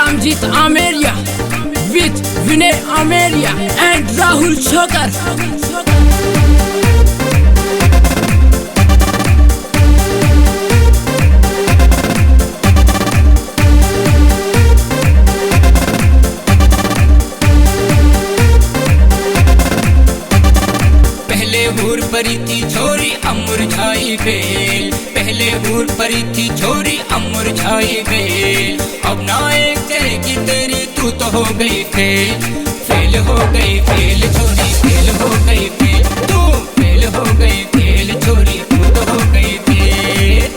Ramjit Ameria with Vinay Ameria and Rahul Chokar. पहले हूर परी थी छोरी मुरझाई बेल, पहले हूर परी थी छोरी मुरझाई बेल। अब ना एक चलेगी तेरी तू तो हो गई फेल, फेल हो गई फेल छोरी, फेल हो गई फेल, तू फेल हो गई फेल छोरी, तू तो हो गई फेल।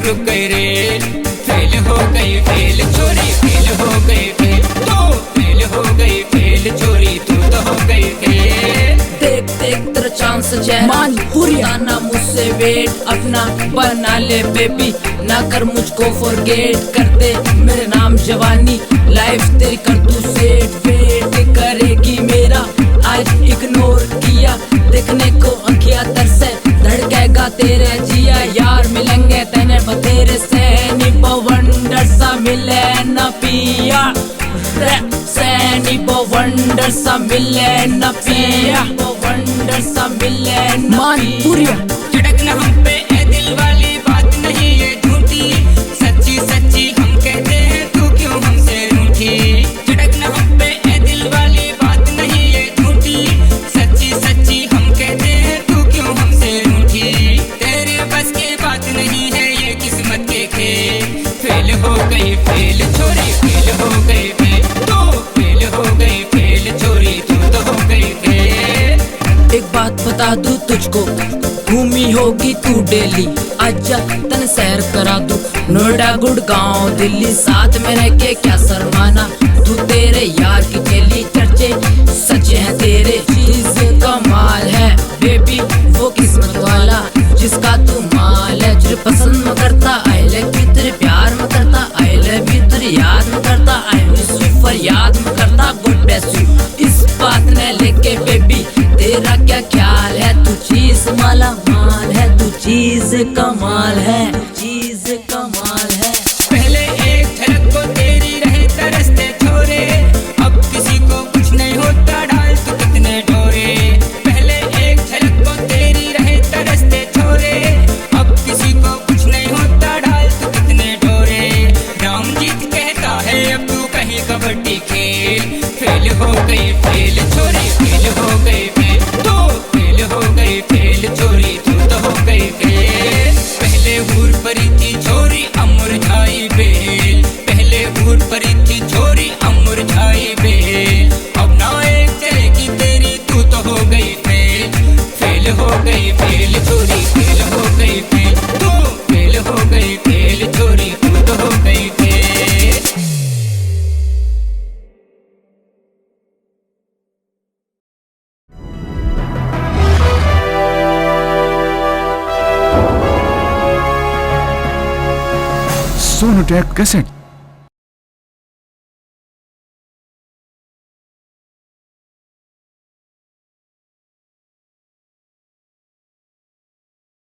रुक गई रे, फेल हो गई फेल छोरी, फेल हो गई फेल, तू फेल हो गई फेल छोरी, तू तो हो गई फेल। देख देख तेरा चांस मान पूरा ना मुझसे वेट, अपना बना ले बेबी, ना कर मुझको फॉरगेट, कर दे मेरे नाम जवानी, लाइफ तेरी कर तू सेट। वेट करेगी मेरा आज इग्नोर किया, देखने को अंखिया तरसे, धड़केगा तेरे जिया, यार मिलेंगे तेने तेरे से नी बवंडर सा मिले न पिया, सैनी बवंडर सा मिले न पिया, बवंडर सा मिले न पिया। झिड़कना हम पे ए दिल वाली बात नहीं ये झूठी, सच्ची सच्ची हम कहते हैं तू क्यों हमसे रूठी। झिड़कना हम पे ए दिल वाली बात नहीं ये झूठी, सच्ची सच्ची हम कहते हैं तू क्यों हमसे रूठी। तेरे बस की बात नहीं है ये किस्मत के खेल, फेल हो गई फेल छोरी, फेल हो गई फेल, तू फेल हो गई फेल छोरी, तू तो हो गई फेल। एक बात बता दूं तुझको, घूमी होगी तू डेली, आजा तन सैर करा दूं, नोएडा गुड़गांव दिल्ली, साथ में रह के क्या शर्माना, तू तेरे यार की चली, चर्चे सच है तेरे, चीज कमाल है बेबी वो किस्मत वाला, जिसका तू माल है, जो पसंद में करता, आई लव यू तेरे प्यार में करता, आई लव यू तेरे याद में करता, आई मिस यू फरियाद में करता, गुड ब्लेस यू। इस बात ने लेके बेबी तेरा क्या ख्याल है, तू चीज माला माल है, तू चीज कमाल है, चीज कमाल है। पहले एक झलक को तेरी रहे तरसते छोरे, अब किसी को कुछ नहीं होता डाल तू कितने ढोरे। पहले एक झलक को तेरी रहे तरसते छोरे, अब किसी को कुछ नहीं होता डाल तू कितने ढोरे। रामजीत कहता है अब तू कहीं कबड्डी खेल, फेल हो गई फेल छोरी, फेल हो गई फेल, तू फेल हो गई फेल छोरी, तू तो हो गई फेल। पहले हूर परी थी छोरी मुरझाई बेल, पहले हूर परी थी छोरी मुरझाई बेल। अब ना एक चलेगी तेरी तू तो हो गई फेल, फेल हो गई फेल छोरी, फेल हो गई फेल, तू फेल हो गई फेल छोरी, तू तो हो गई फेल। सोनोटेक कैसेट